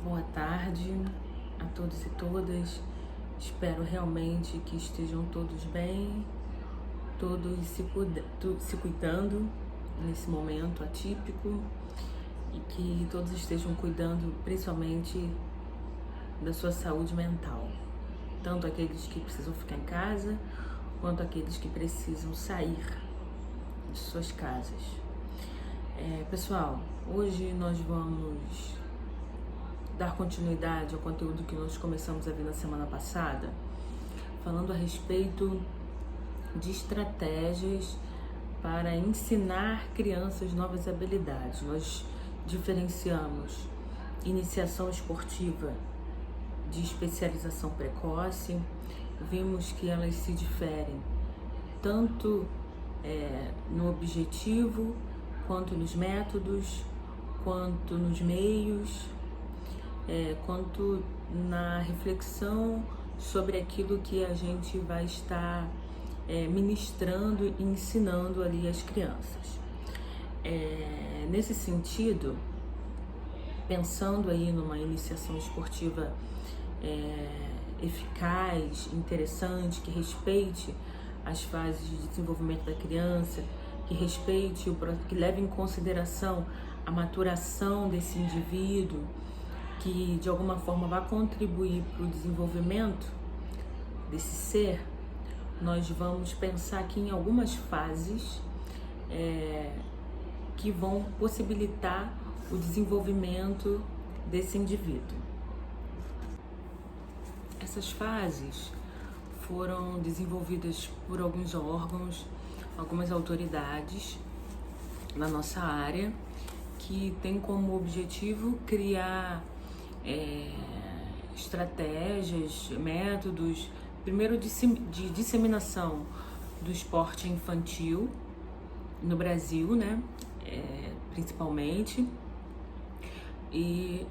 Boa tarde a todos e todas. Espero realmente que estejam todos bem, todos se cuidando nesse momento atípico e que todos estejam cuidando principalmente da sua saúde mental. Tanto aqueles que precisam ficar em casa, quanto aqueles que precisam sair de suas casas. Pessoal, hoje nós vamos dar continuidade ao conteúdo que nós começamos a ver na semana passada, falando a respeito de estratégias para ensinar crianças novas habilidades. Nós diferenciamos iniciação esportiva de especialização precoce, vimos que elas se diferem tanto no objetivo, quanto nos métodos, quanto nos meios, quanto na reflexão sobre aquilo que a gente vai estar ministrando e ensinando ali às crianças. Nesse sentido, pensando aí numa iniciação esportiva eficaz, interessante, que respeite as fases de desenvolvimento da criança, que leve em consideração a maturação desse indivíduo, que de alguma forma vai contribuir para o desenvolvimento desse ser, nós vamos pensar aqui em algumas fases que vão possibilitar o desenvolvimento desse indivíduo. Essas fases foram desenvolvidas por alguns órgãos, algumas autoridades na nossa área, que tem como objetivo criar estratégias, métodos, primeiro de disseminação do esporte infantil no Brasil, né, principalmente, e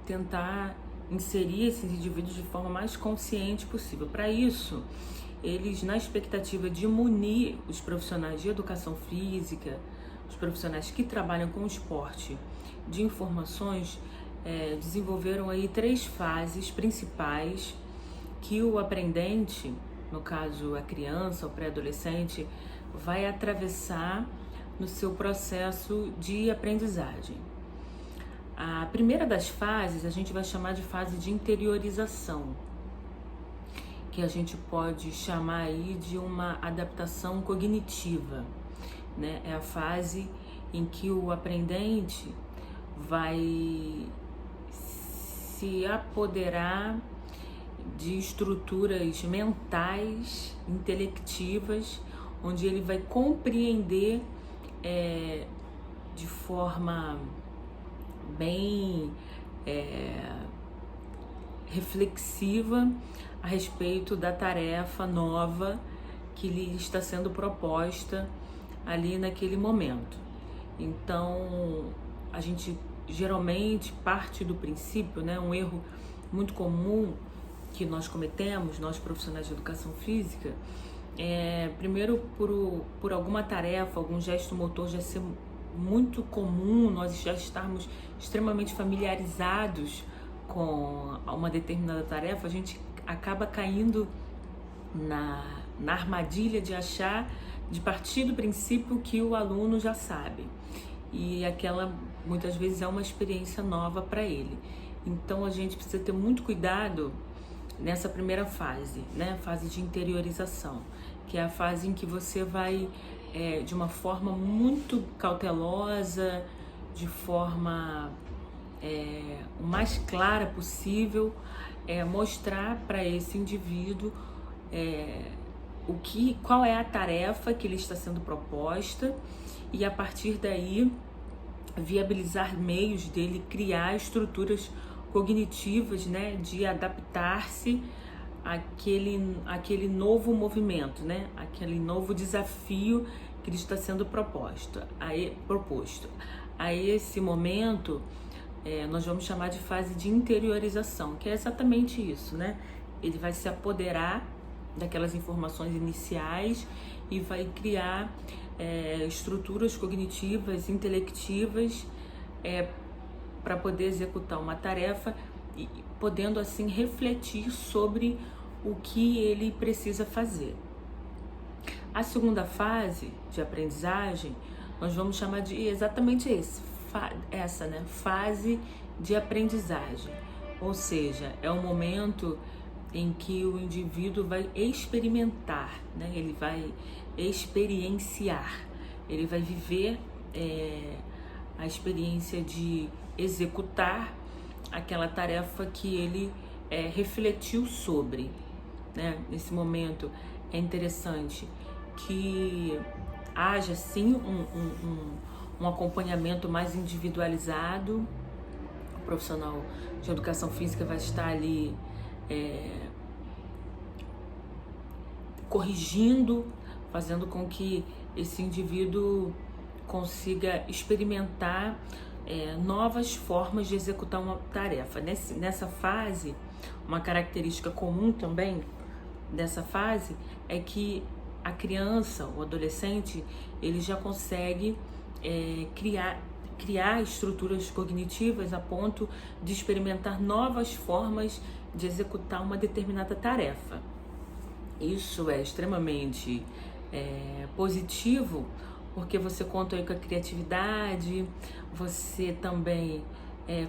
tentar inserir esses indivíduos de forma mais consciente possível. Para isso, eles, na expectativa de munir os profissionais de educação física, os profissionais que trabalham com o esporte, de informações, desenvolveram aí 3 fases principais que o aprendente, no caso a criança, o pré-adolescente, vai atravessar no seu processo de aprendizagem. A primeira das fases a gente vai chamar de fase de interiorização, que a gente pode chamar aí de uma adaptação cognitiva, né? É a fase em que o aprendente vai se apoderar de estruturas mentais, intelectivas, onde ele vai compreender de forma bem reflexiva a respeito da tarefa nova que lhe está sendo proposta ali naquele momento. Então, a gente geralmente parte do princípio, né, um erro muito comum que nós cometemos, nós profissionais de educação física, primeiro por alguma tarefa, algum gesto motor já ser muito comum, nós já estarmos extremamente familiarizados com uma determinada tarefa, a gente acaba caindo na armadilha de partir do princípio que o aluno já sabe. E aquela muitas vezes é uma experiência nova para ele. Então a gente precisa ter muito cuidado nessa primeira fase, né? Fase de interiorização, que é a fase em que você vai, de uma forma muito cautelosa, de forma o mais clara possível, mostrar para esse indivíduo qual é a tarefa que lhe está sendo proposta, e a partir daí viabilizar meios dele criar estruturas cognitivas, né, de adaptar-se àquele novo movimento, né, aquele novo desafio que lhe está sendo proposto. A esse momento, nós vamos chamar de fase de interiorização, que é exatamente isso, né? Ele vai se apoderar daquelas informações iniciais e vai criar estruturas cognitivas, intelectivas, para poder executar uma tarefa e podendo assim refletir sobre o que ele precisa fazer. A segunda fase de aprendizagem nós vamos chamar de exatamente essa, né? Fase de aprendizagem, ou seja, é o momento em que o indivíduo vai experimentar, né? Ele vai experienciar, ele vai viver a experiência de executar aquela tarefa que ele refletiu sobre, né? Nesse momento é interessante que haja sim um acompanhamento mais individualizado. O profissional de educação física vai estar ali corrigindo, fazendo com que esse indivíduo consiga experimentar novas formas de executar uma tarefa. Nessa fase, uma característica comum também dessa fase é que a criança, o adolescente, ele já consegue criar estruturas cognitivas a ponto de experimentar novas formas de executar uma determinada tarefa. Isso é extremamente positivo, porque você conta aí com a criatividade, você também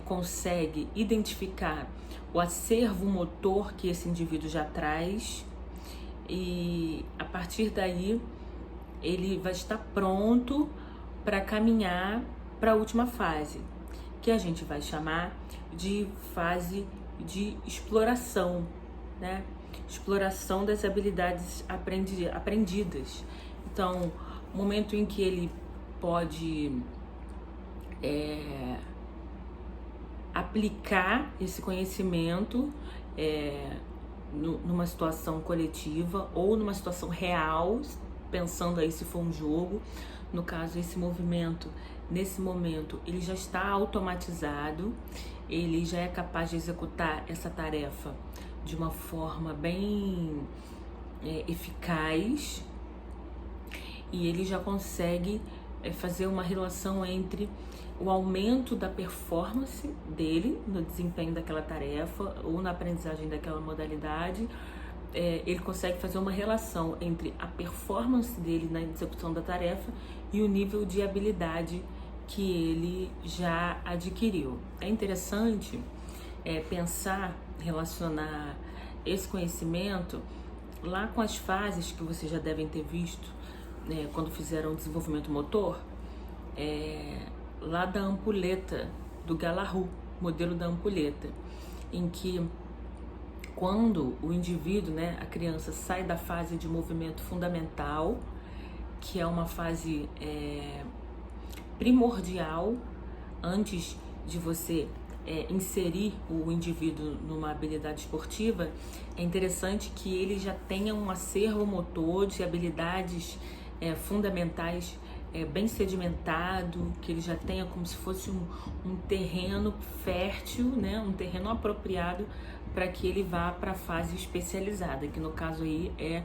consegue identificar o acervo motor que esse indivíduo já traz, e a partir daí ele vai estar pronto para caminhar para a última fase, que a gente vai chamar de fase de exploração, né? Exploração das habilidades aprendidas. Então, o momento em que ele pode aplicar esse conhecimento numa situação coletiva ou numa situação real, pensando aí se for um jogo. No caso, esse movimento, nesse momento, ele já está automatizado, ele já é capaz de executar essa tarefa de uma forma bem eficaz, e ele já consegue fazer uma relação entre o aumento da performance dele no desempenho daquela tarefa ou na aprendizagem daquela modalidade. Ele consegue fazer uma relação entre a performance dele na execução da tarefa e o nível de habilidade que ele já adquiriu. É interessante pensar, relacionar esse conhecimento lá com as fases que vocês já devem ter visto quando fizeram o desenvolvimento motor, lá da ampulheta, do Galahu, modelo da ampulheta, em que quando o indivíduo, a criança, sai da fase de movimento fundamental, que é uma fase primordial antes de você inserir o indivíduo numa habilidade esportiva, é interessante que ele já tenha um acervo motor de habilidades fundamentais bem sedimentado, que ele já tenha como se fosse um terreno fértil, um terreno apropriado para que ele vá para a fase especializada, que no caso aí é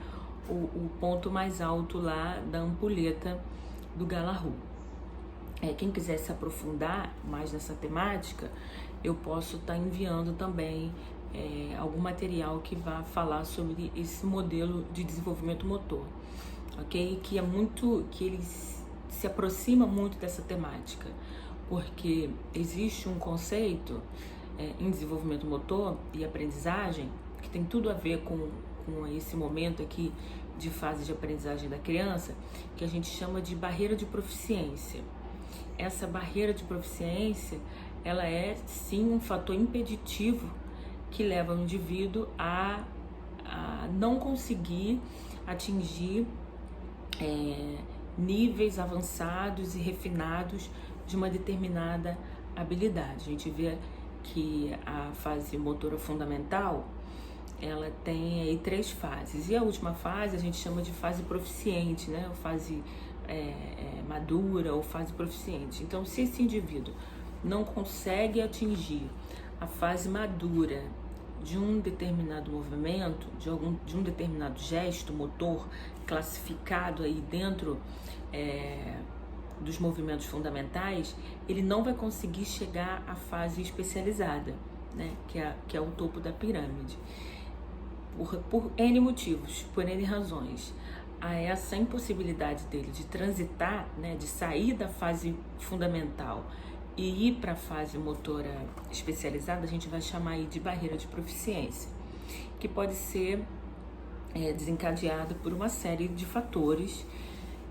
o ponto mais alto lá da ampulheta do Galahu. Quem quiser se aprofundar mais nessa temática, eu posso estar enviando também algum material que vá falar sobre esse modelo de desenvolvimento motor, ok? Que ele se aproxima muito dessa temática, porque existe um conceito em desenvolvimento motor e aprendizagem que tem tudo a ver com esse momento aqui de fase de aprendizagem da criança, que a gente chama de barreira de proficiência. Essa barreira de proficiência, ela é sim um fator impeditivo que leva o indivíduo a não conseguir atingir níveis avançados e refinados de uma determinada habilidade. A gente vê que a fase motora fundamental, ela tem aí 3 fases, e a última fase a gente chama de fase proficiente, ou fase madura ou fase proficiente. Então, se esse indivíduo não consegue atingir a fase madura de um determinado movimento, de um determinado gesto motor classificado aí dentro dos movimentos fundamentais, ele não vai conseguir chegar à fase especializada, né? Que é o topo da pirâmide. Por N motivos, por N razões. A essa impossibilidade dele de transitar, né, de sair da fase fundamental e ir para a fase motora especializada, a gente vai chamar aí de barreira de proficiência, que pode ser desencadeada por uma série de fatores,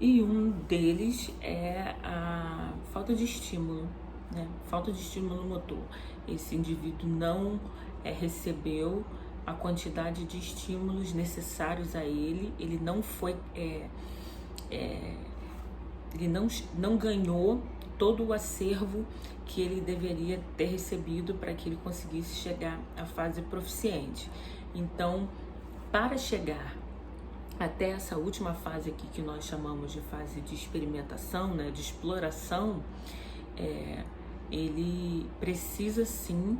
e um deles é a falta de estímulo, né? Falta de estímulo motor. Esse indivíduo não recebeu a quantidade de estímulos necessários a ele não foi, ele não ganhou todo o acervo que ele deveria ter recebido para que ele conseguisse chegar à fase proficiente. Então, para chegar até essa última fase aqui, que nós chamamos de fase de experimentação, né, de exploração, ele precisa sim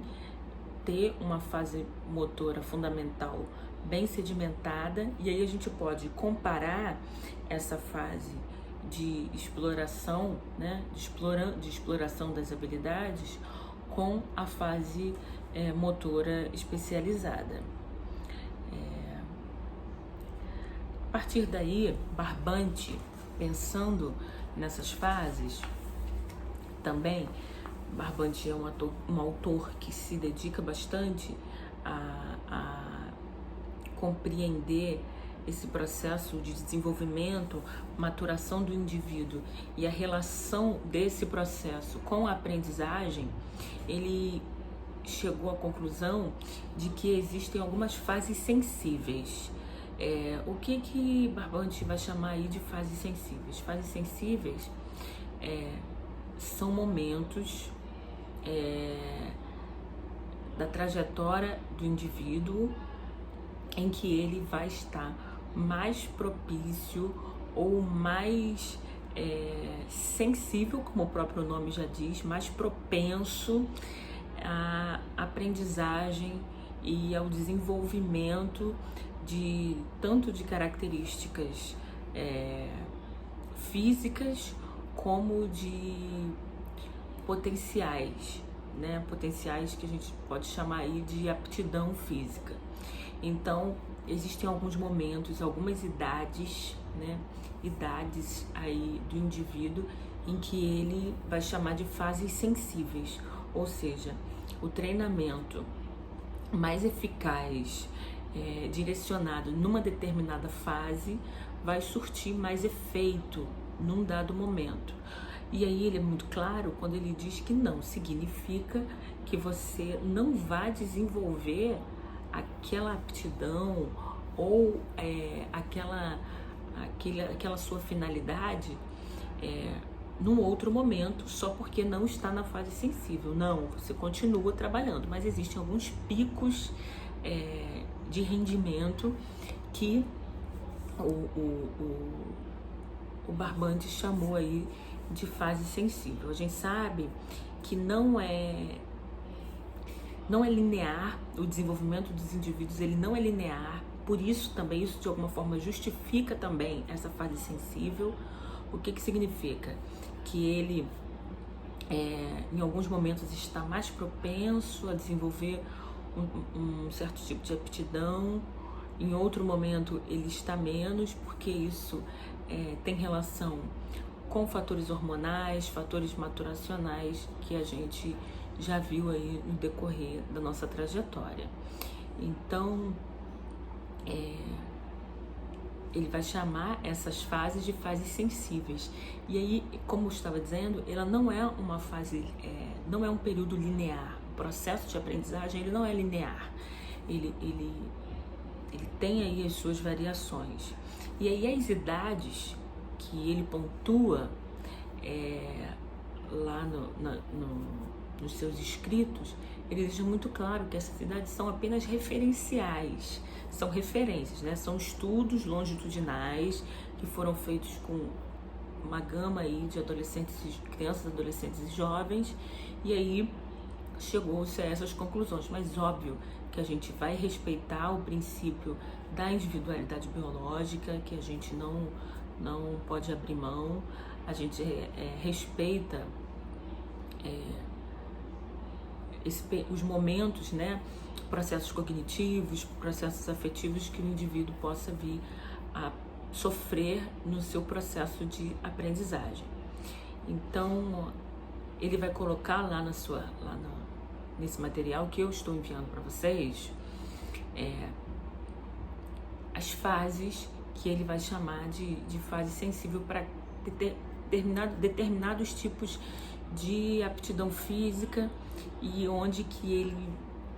ter uma fase motora fundamental bem sedimentada, e aí a gente pode comparar essa fase de exploração, né, de exploração das habilidades, com a fase motora especializada. A partir daí, Barbante, pensando nessas fases, também, Barbante é um autor que se dedica bastante a compreender esse processo de desenvolvimento, maturação do indivíduo e a relação desse processo com a aprendizagem. Ele chegou à conclusão de que existem algumas fases sensíveis. O que Barbante vai chamar aí de fases sensíveis? Fases sensíveis são momentos da trajetória do indivíduo em que ele vai estar mais propício ou mais sensível, como o próprio nome já diz, mais propenso à aprendizagem e ao desenvolvimento de tanto de características físicas como de potenciais, né? Potenciais que a gente pode chamar aí de aptidão física. Então, existem alguns momentos, algumas idades, né? Idades aí do indivíduo em que ele vai chamar de fases sensíveis, ou seja, o treinamento mais eficaz, direcionado numa determinada fase, vai surtir mais efeito num dado momento. E aí ele é muito claro quando ele diz que não significa que você não vai desenvolver aquela aptidão ou aquela sua finalidade num outro momento, só porque não está na fase sensível. Não, você continua trabalhando, mas existem alguns picos de rendimento que o Barbante chamou aí de fase sensível. A gente sabe que não é linear, o desenvolvimento dos indivíduos, ele não é linear, por isso também, isso de alguma forma justifica também essa fase sensível. O que significa? Que ele, em alguns momentos, está mais propenso a desenvolver um certo tipo de aptidão, em outro momento ele está menos, porque isso tem relação com fatores hormonais, fatores maturacionais que a gente já viu aí no decorrer da nossa trajetória. Então, ele vai chamar essas fases de fases sensíveis. E aí, como eu estava dizendo, ela não é uma fase, não é um período linear. O processo de aprendizagem, ele não é linear. Ele tem aí as suas variações. E aí as idades que ele pontua lá nos seus escritos, ele deixa muito claro que essas idades são apenas referenciais, são referências, né? São estudos longitudinais que foram feitos com uma gama aí de adolescentes, crianças, adolescentes e jovens, e aí chegou-se a essas conclusões. Mas óbvio que a gente vai respeitar o princípio da individualidade biológica, que a gente não pode abrir mão. a gente respeita os momentos, né, processos cognitivos, processos afetivos que o indivíduo possa vir a sofrer no seu processo de aprendizagem. Então, ele vai colocar lá nesse material que eu estou enviando para vocês, as fases que ele vai chamar de fase sensível para determinados tipos de aptidão física e onde que ele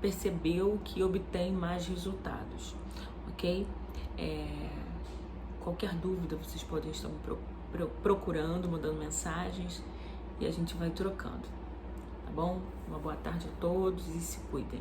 percebeu que obtém mais resultados, ok? Qualquer dúvida vocês podem estar me procurando, mandando mensagens e a gente vai trocando, tá bom? Uma boa tarde a todos e se cuidem.